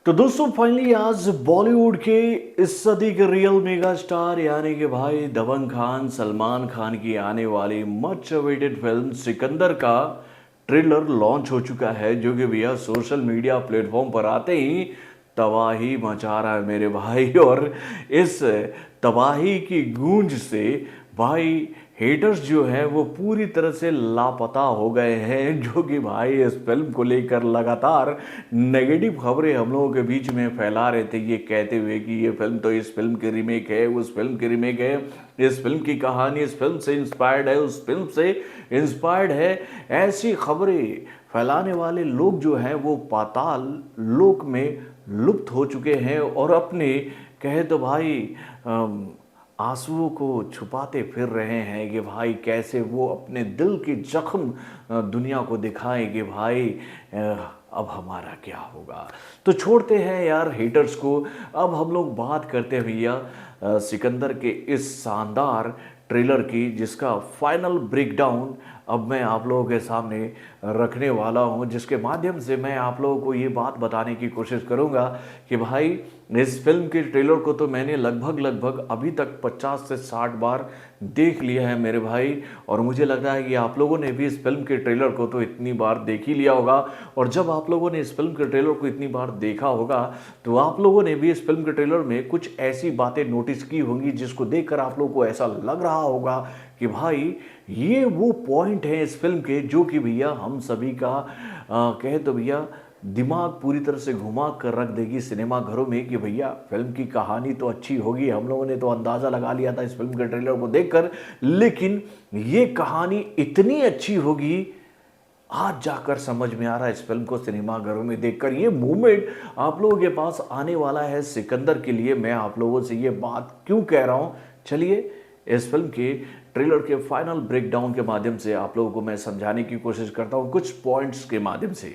तो दोस्तों फाइनली आज बॉलीवुड के इस सदी के रियल मेगा स्टार यानी कि भाई दबंग खान सलमान खान की आने वाली मच अवेटेड फिल्म सिकंदर का ट्रेलर लॉन्च हो चुका है, जो कि भैया सोशल मीडिया प्लेटफॉर्म पर आते ही तबाही मचा रहा है मेरे भाई। और इस तबाही की गूंज से भाई हेटर्स जो है वो पूरी तरह से लापता हो गए हैं, जो कि भाई इस फिल्म को लेकर लगातार नेगेटिव खबरें हम लोगों के बीच में फैला रहे थे, ये कहते हुए कि ये फिल्म तो इस फिल्म की रीमेक है, उस फिल्म की रीमेक है, इस फिल्म की कहानी इस फिल्म से इंस्पायर्ड है, उस फिल्म से इंस्पायर्ड है। ऐसी खबरें फैलाने वाले लोग जो हैं वो पाताल लोक में लुप्त हो चुके हैं और अपने कहे तो भाई आंसुओं को छुपाते फिर रहे हैं कि भाई कैसे वो अपने दिल के जख्म दुनिया को दिखाएं कि भाई अब हमारा क्या होगा। तो छोड़ते हैं यार हेटर्स को, अब हम लोग बात करते हैं भैया सिकंदर के इस शानदार ट्रेलर की, जिसका फाइनल ब्रेकडाउन अब मैं आप लोगों के सामने रखने वाला हूं, जिसके माध्यम से मैं आप लोगों को ये बात बताने की कोशिश करूंगा कि भाई इस फिल्म के ट्रेलर को तो मैंने लगभग अभी तक 50 से 60 बार देख लिया है मेरे भाई। और मुझे लग रहा है कि आप लोगों ने भी इस फिल्म के ट्रेलर को तो इतनी बार देख ही लिया होगा। और जब आप लोगों ने इस फिल्म के ट्रेलर को इतनी बार देखा होगा तो आप लोगों ने भी इस फिल्म के ट्रेलर में कुछ ऐसी बातें नोटिस की होंगी जिसको देखकर आप लोगों को ऐसा लग रहा होगा कि भाई ये वो पॉइंट है इस फिल्म के जो कि भैया हम सभी का कहे तो भैया दिमाग पूरी तरह से घुमा कर रख देगी सिनेमा घरों में कि भैया फिल्म की कहानी तो अच्छी होगी, हम लोगों ने तो अंदाज़ा लगा लिया था इस फिल्म के ट्रेलर को देखकर, लेकिन ये कहानी इतनी अच्छी होगी आज जाकर समझ में आ रहा है इस फिल्म को सिनेमा घरों में देखकर। ये मूवमेंट आप लोगों के पास आने वाला है सिकंदर के लिए। मैं आप लोगों से ये बात क्यों कह रहा हूँ, चलिए इस फिल्म के ट्रेलर के फाइनल ब्रेकडाउन के माध्यम से आप लोगों को मैं समझाने की कोशिश करता हूं कुछ पॉइंट्स के माध्यम से।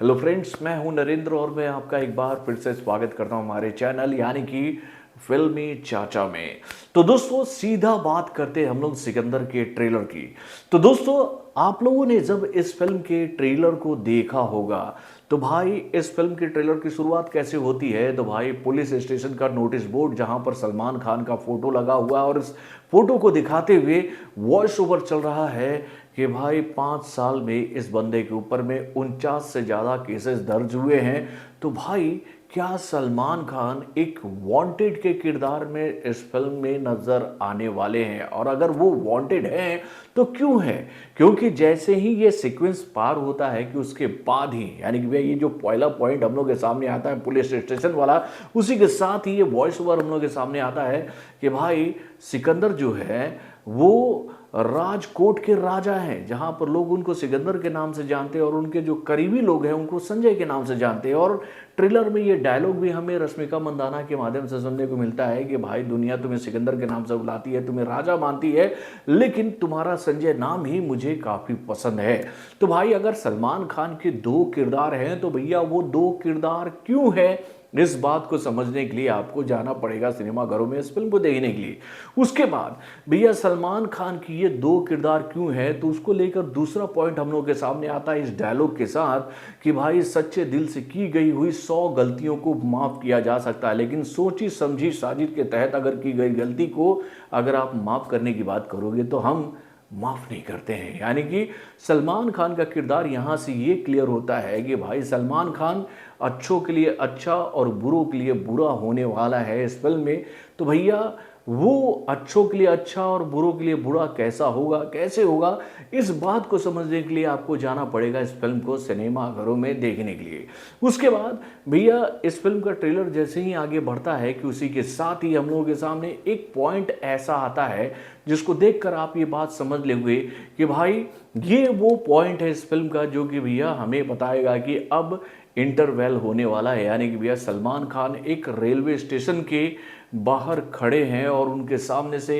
हेलो फ्रेंड्स, मैं हूं नरेंद्र और मैं आपका एक बार फिर से स्वागत करता हूं हमारे चैनल यानी कि फिल्मी चाचा में। तो दोस्तों सीधा बात करते हैं हम लोग सिकंदर के ट्रेलर की। तो दोस्तों आप लोगों ने जब इस फिल्म के ट्रेलर को देखा होगा तो भाई इस फिल्म के ट्रेलर की शुरुआत कैसे होती है, तो भाई पुलिस स्टेशन का नोटिस बोर्ड जहां पर सलमान खान का फोटो लगा हुआ है और इस फोटो को दिखाते हुए वॉइस ओवर चल रहा है कि भाई 5 साल में इस बंदे के ऊपर में 49 से ज़्यादा केसेस दर्ज हुए हैं। तो भाई क्या सलमान खान एक वांटेड के किरदार में इस फिल्म में नज़र आने वाले हैं? और अगर वो वांटेड हैं तो क्यों है? क्योंकि जैसे ही ये सीक्वेंस पार होता है कि उसके बाद ही यानी कि भैया ये जो पहला पॉइंट हम लोग के सामने आता है पुलिस स्टेशन वाला, उसी के साथ ही ये वॉइस ओवर हम लोग के सामने आता है कि भाई सिकंदर जो है वो राजकोट के राजा हैं, जहां पर लोग उनको सिकंदर के नाम से जानते हैं और उनके जो करीबी लोग हैं उनको संजय के नाम से जानते हैं। और ट्रेलर में ये डायलॉग भी हमें रश्मिका मंदाना के माध्यम से सुनने को मिलता है कि भाई दुनिया तुम्हें सिकंदर के नाम से बुलाती है, तुम्हें राजा मानती है, लेकिन तुम्हारा संजय नाम ही मुझे काफ़ी पसंद है। तो भाई अगर सलमान खान के 2 किरदार हैं तो भैया वो 2 किरदार क्यों है, इस बात को समझने के लिए आपको जाना पड़ेगा सिनेमा घरों में इस फिल्म को देखने के लिए। उसके बाद भैया सलमान खान की ये 2 किरदार क्यों है, तो उसको लेकर दूसरा पॉइंट हम लोगों के सामने आता है इस डायलॉग के साथ कि भाई सच्चे दिल से की गई हुई 100 गलतियों को माफ़ किया जा सकता है, लेकिन सोची समझी साजिश के तहत अगर की गई गलती को अगर आप माफ़ करने की बात करोगे तो हम माफ़ नहीं करते हैं। यानी कि सलमान खान का किरदार यहाँ से ये क्लियर होता है कि भाई सलमान खान अच्छों के लिए अच्छा और बुरों के लिए बुरा होने वाला है इस फिल्म में। तो भैया वो अच्छों के लिए अच्छा और बुरों के लिए बुरा कैसा होगा, कैसे होगा, इस बात को समझने के लिए आपको जाना पड़ेगा इस फिल्म को सिनेमा घरों में देखने के लिए। उसके बाद भैया इस फिल्म का ट्रेलर जैसे ही आगे बढ़ता है कि उसी के साथ ही हम लोगों के सामने एक पॉइंट ऐसा आता है जिसको देखकर आप ये बात समझ लेंगे कि भाई ये वो पॉइंट है इस फिल्म का जो कि भैया हमें बताएगा कि अब इंटरवल होने वाला है। यानी कि भैया सलमान खान एक रेलवे स्टेशन के बाहर खड़े हैं और उनके सामने से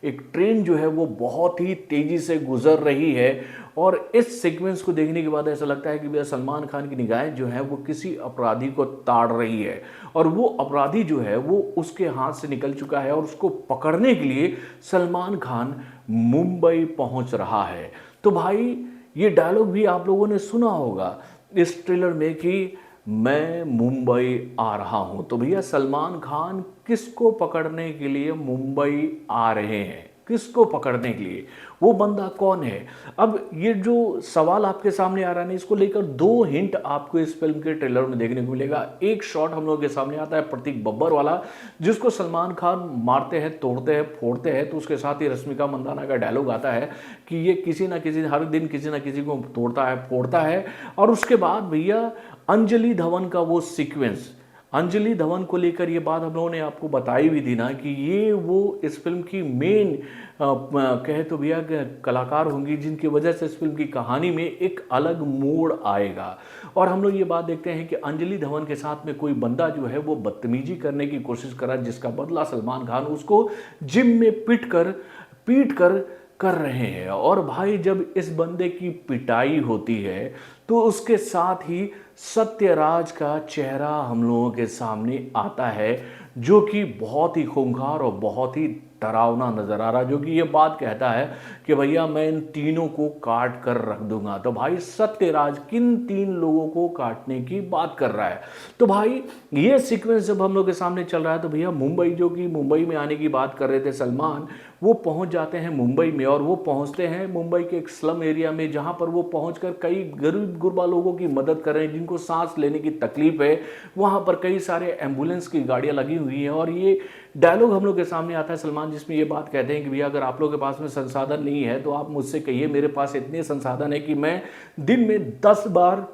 एक ट्रेन जो है वो बहुत ही तेज़ी से गुजर रही है। और इस सीक्वेंस को देखने के बाद ऐसा लगता है कि भैया सलमान खान की निगाहें जो है वो किसी अपराधी को ताड़ रही है और वो अपराधी जो है वो उसके हाथ से निकल चुका है और उसको पकड़ने के लिए सलमान खान मुंबई पहुंच रहा है। तो भाई ये डायलॉग भी आप लोगों ने सुना होगा इस ट्रेलर में कि मैं मुंबई आ रहा हूं। तो भैया सलमान खान किसको पकड़ने के लिए मुंबई आ रहे हैं, किसको पकड़ने के लिए, वो बंदा कौन है? अब ये जो सवाल आपके सामने आ रहा है ना, इसको लेकर दो हिंट आपको इस फिल्म के ट्रेलर में देखने को मिलेगा। एक शॉट हम लोगों के सामने आता है प्रतीक बब्बर वाला, जिसको सलमान खान मारते हैं, तोड़ते हैं, फोड़ते हैं, तो उसके साथ ही रश्मिका मंदाना का डायलॉग आता है कि ये किसी ना किसी हर दिन किसी ना किसी को तोड़ता है, फोड़ता है। और उसके बाद भैया अंजलि धवन का वो सीक्वेंस, अंजलि धवन को लेकर ये बात हम लोगों ने आपको बताई भी थी ना कि ये वो इस फिल्म की मेन कहे तो भैया कलाकार होंगी, जिनकी वजह से इस फिल्म की कहानी में एक अलग मोड़ आएगा। और हम लोग ये बात देखते हैं कि अंजलि धवन के साथ में कोई बंदा जो है वो बदतमीजी करने की कोशिश कर रहा है, जिसका बदला सलमान खान उसको जिम में पीट कर कर रहे हैं। और भाई जब इस बंदे की पिटाई होती है तो उसके साथ ही सत्यराज का चेहरा हम लोगों के सामने आता है, जो कि बहुत ही खूंखार और बहुत ही डरावना नजर आ रहा है, जो कि ये बात कहता है कि भैया मैं इन तीनों को काट कर रख दूंगा। तो भाई सत्यराज किन तीन लोगों को काटने की बात कर रहा है? तो भाई ये सीक्वेंस जब हम लोग के सामने चल रहा है तो भैया मुंबई, जो कि मुंबई में आने की बात कर रहे थे सलमान, वो पहुंच जाते हैं मुंबई में। और वो पहुंचते हैं मुंबई के एक स्लम एरिया में, जहां पर वो पहुंचकर कई गरीब गुरबा लोगों की मदद कर रहे हैं, जिनको सांस लेने की तकलीफ है। वहां पर कई सारे एम्बुलेंस की गाड़ियां लगी हुई हैं। और ये डायलॉग हम लोग के सामने आता है सलमान, जिसमें ये बात कहते हैं कि भैया अगर आप लोगों के पास में संसाधन नहीं है तो आप मुझसे कहिए, मेरे पास इतने संसाधन है कि मैं दिन में 10 बार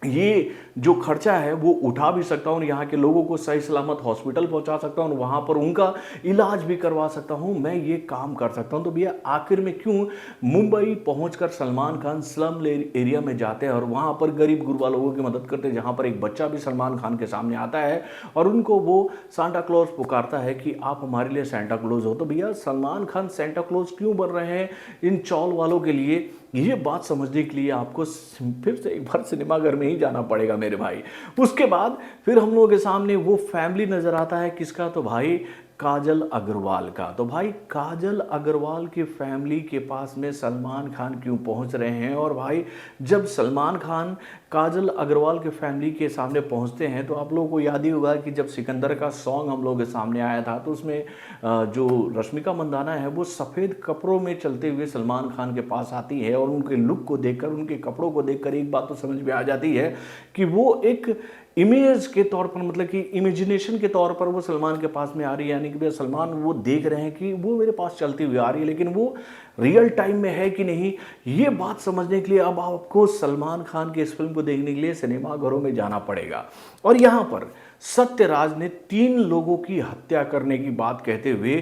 ये जो खर्चा है वो उठा भी सकता हूँ, यहाँ के लोगों को सही सलामत हॉस्पिटल पहुँचा सकता हूँ, वहाँ पर उनका इलाज भी करवा सकता हूँ, मैं ये काम कर सकता हूँ। तो भैया आखिर में क्यों मुंबई पहुँचकर सलमान खान स्लम एरिया में जाते हैं और वहाँ पर गरीब गुरबा लोगों की मदद करते हैं, जहाँ पर एक बच्चा भी सलमान खान के सामने आता है और उनको वो सांता क्लॉज पुकारता है कि आप हमारे लिए सेंटा क्लॉज हो। तो भैया सलमान खान सेंटा क्लॉज क्यों बन रहे हैं इन चौल वालों के लिए, ये बात समझने के लिए आपको फिर से एक बार सिनेमाघर में ही जाना पड़ेगा मेरे भाई। उसके बाद फिर हम लोगों के सामने वो फैमिली नजर आता है, किसका? तो भाई काजल अग्रवाल का। तो भाई काजल अग्रवाल की फैमिली के पास में सलमान खान क्यों पहुंच रहे हैं? और भाई जब सलमान खान काजल अग्रवाल के फैमिली के सामने पहुंचते हैं तो आप लोगों को याद ही होगा कि जब सिकंदर का सॉन्ग हम लोगों के सामने आया था तो उसमें जो रश्मिका मंदाना है वो सफ़ेद कपड़ों में चलते हुए सलमान खान के पास आती है। और उनके लुक को देखकर, उनके कपड़ों को देखकर एक बात तो समझ में आ जाती है कि वो एक इमेज के तौर पर, मतलब कि इमेजिनेशन के तौर पर वो सलमान के पास में आ रही है। यानी कि भैया सलमान वो देख रहे हैं कि वो मेरे पास चलती हुई आ रही है, लेकिन वो रियल टाइम में है कि नहीं, ये बात समझने के लिए अब आपको सलमान खान की इस फिल्म को देखने के लिए सिनेमाघरों में जाना पड़ेगा। और यहाँ पर सत्यराज ने 3 लोगों की हत्या करने की बात कहते हुए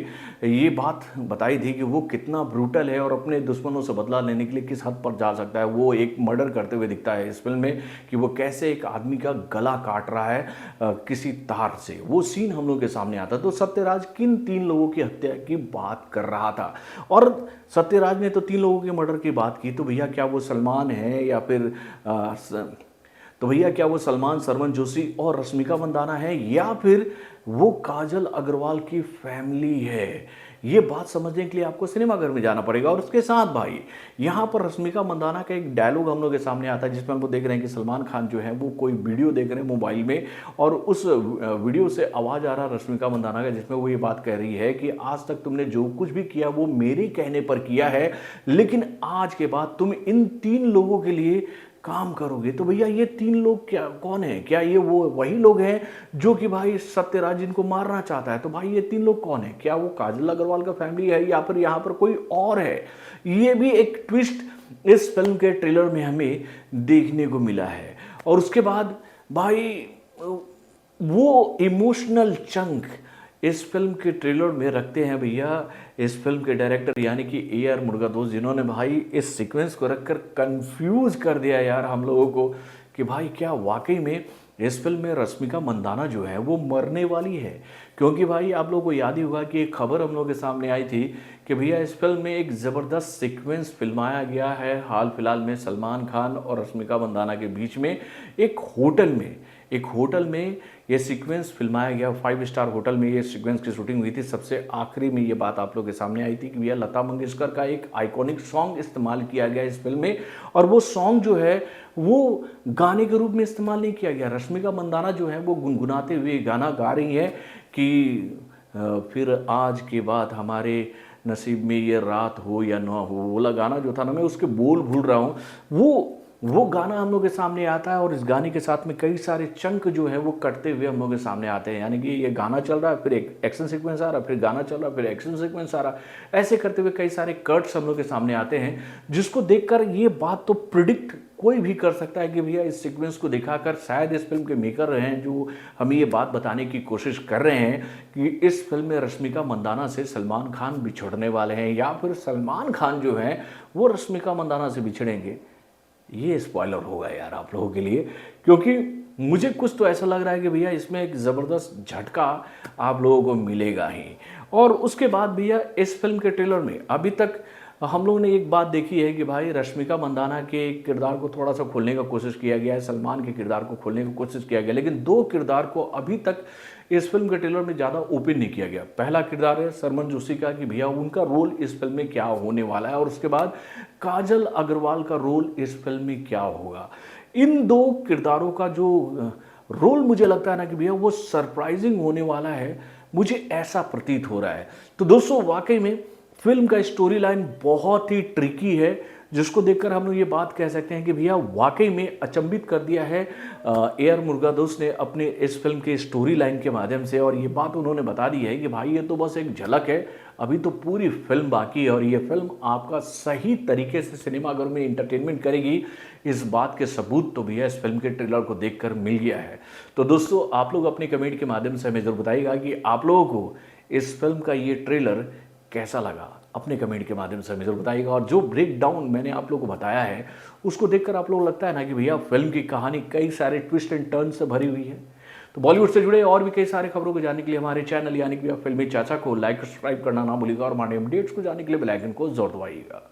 ये बात बताई थी कि वो कितना ब्रूटल है और अपने दुश्मनों से बदला लेने के लिए किस हद पर जा सकता है। वो एक मर्डर करते हुए दिखता है इस फिल्म में कि वो कैसे एक आदमी का गला काट रहा है किसी तार से, वो सीन हम लोग के सामने आता है। तो सत्यराज किन 3 लोगों की हत्या की बात कर रहा था? और सत्यराज ने तो 3 लोगों के मर्डर की बात की, तो भैया क्या वो सलमान है या फिर तो भैया क्या वो सलमान, सरवन जोशी और रश्मिका मंदाना है, या फिर वो काजल अग्रवाल की फैमिली है? ये बात समझने के लिए आपको सिनेमाघर में जाना पड़ेगा। और उसके साथ भाई यहाँ पर रश्मिका मंदाना का एक डायलॉग हम लोग के सामने आता है, जिसमें हम लोग देख रहे हैं कि सलमान खान जो है वो कोई वीडियो देख रहे हैं मोबाइल में, और उस वीडियो से आवाज़ आ रहा है रश्मिका मंदाना का, जिसमें वो ये बात कह रही है कि आज तक तुमने जो कुछ भी किया वो मेरे कहने पर किया है, लेकिन आज के बाद तुम इन 3 लोगों के लिए काम करोगे। तो भैया ये 3 लोग क्या, कौन है? क्या ये वो वही लोग हैं जो कि भाई सत्यराज इनको मारना चाहता है? तो भाई ये 3 लोग कौन है? क्या वो काजल अग्रवाल का फैमिली है या फिर यहाँ पर कोई और है? ये भी एक ट्विस्ट इस फिल्म के ट्रेलर में हमें देखने को मिला है। और उसके बाद भाई वो इमोशनल चंक इस फिल्म के ट्रेलर में रखते हैं भैया इस फिल्म के डायरेक्टर यानी कि AR मुरुगदोस, जिन्होंने भाई इस सीक्वेंस को रखकर कंफ्यूज कर दिया यार हम लोगों को कि भाई क्या वाकई में इस फिल्म में रश्मिका मंदाना जो है वो मरने वाली है। क्योंकि भाई आप लोगों को याद ही होगा कि एक खबर हम लोगों के सामने आई थी कि भैया इस फिल्म में एक ज़बरदस्त सीक्वेंस फिल्माया गया है हाल फिलहाल में सलमान खान और रश्मिका मंदाना के बीच में, एक होटल में एक होटल में ये सीक्वेंस फिल्माया गया, 5 स्टार होटल में ये सीक्वेंस की शूटिंग हुई थी। सबसे आखिरी में ये बात आप लोग के सामने आई थी कि भैया लता मंगेशकर का एक आइकॉनिक सॉन्ग इस्तेमाल किया गया इस फिल्म में, और वो सॉन्ग जो है वो गाने के रूप में इस्तेमाल नहीं किया गया। रश्मिका मंदाना जो है वो गुनगुनाते हुए गाना गा रही है कि फिर आज के बाद हमारे नसीब में ये रात हो या ना हो, वो वाला गाना जो था ना, मैं उसके बोल भूल रहा हूँ, वो गाना हम लोग के सामने आता है। और इस गाने के साथ में कई सारे चंक जो है वो कटते हुए हम लोग के सामने आते हैं, यानी कि ये गाना चल रहा है, फिर एक एक्शन सीक्वेंस आ रहा है, फिर गाना चल रहा है, फिर एक्शन सीक्वेंस आ रहा है, ऐसे करते हुए कई सारे कट्स हम लोग के सामने आते हैं, जिसको देखकर ये बात तो प्रिडिक्ट कोई भी कर सकता है कि भैया इस सीक्वेंस को दिखाकर शायद इस फिल्म के मेकर हैं जो हमें ये बात बताने की कोशिश कर रहे हैं कि इस फिल्म में रश्मिका मंदाना से सलमान खान बिछड़ने वाले हैं, या फिर सलमान खान जो हैं वो रश्मिका मंदाना से बिछड़ेंगे। ये स्पॉइलर होगा यार आप लोगों के लिए, क्योंकि मुझे कुछ तो ऐसा लग रहा है कि भैया इसमें एक ज़बरदस्त झटका आप लोगों को मिलेगा ही। और उसके बाद भैया इस फिल्म के ट्रेलर में अभी तक हम लोगों ने एक बात देखी है कि भाई रश्मिका मंदाना के किरदार को थोड़ा सा खोलने का कोशिश किया गया है, सलमान के किरदार को खोलने की कोशिश किया गया, लेकिन दो किरदार को अभी तक इस फिल्म के ट्रेलर में ज़्यादा ओपन नहीं किया गया। पहला किरदार है सरमन जोशी का कि भैया उनका रोल इस फिल्म में क्या होने वाला है, और उसके बाद काजल अग्रवाल का रोल इस फिल्म में क्या होगा। इन दो किरदारों का जो रोल मुझे लगता है ना कि भैया वो सरप्राइजिंग होने वाला है, मुझे ऐसा प्रतीत हो रहा है। तो दोस्तों वाकई में फिल्म का स्टोरी लाइन बहुत ही ट्रिकी है, जिसको देखकर हम लोग ये बात कह सकते हैं कि भैया वाकई में अचंभित कर दिया है ए.आर. मुरुगदोस ने अपने इस फिल्म के स्टोरी लाइन के माध्यम से। और ये बात उन्होंने बता दी है कि भाई ये तो बस एक झलक है, अभी तो पूरी फिल्म बाकी है, और ये फिल्म आपका सही तरीके से सिनेमाघर में इंटरटेनमेंट करेगी, इस बात के सबूत तो भैया इस फिल्म के ट्रेलर को देखकर मिल गया है। तो दोस्तों आप लोग अपने कमेंट के माध्यम से हमें जरूर बताइएगा कि आप लोगों को इस फिल्म का ये ट्रेलर कैसा लगा, अपने कमेंट के माध्यम से हमें जरूर बताइएगा। और जो ब्रेक डाउन मैंने आप लोगों को बताया है उसको देखकर आप लोगों को लगता है ना कि भैया फिल्म की कहानी कई सारे ट्विस्ट एंड टर्न से भरी हुई है। तो बॉलीवुड से जुड़े और भी कई सारे खबरों को जानने के लिए हमारे चैनल यानी कि फिल्मी चाचा को लाइक सब्सक्राइब करना ना भूलिएगा, और हमारे अपडेट्स को जानने के लिए बेल आइकन को जरूर दबाइएगा।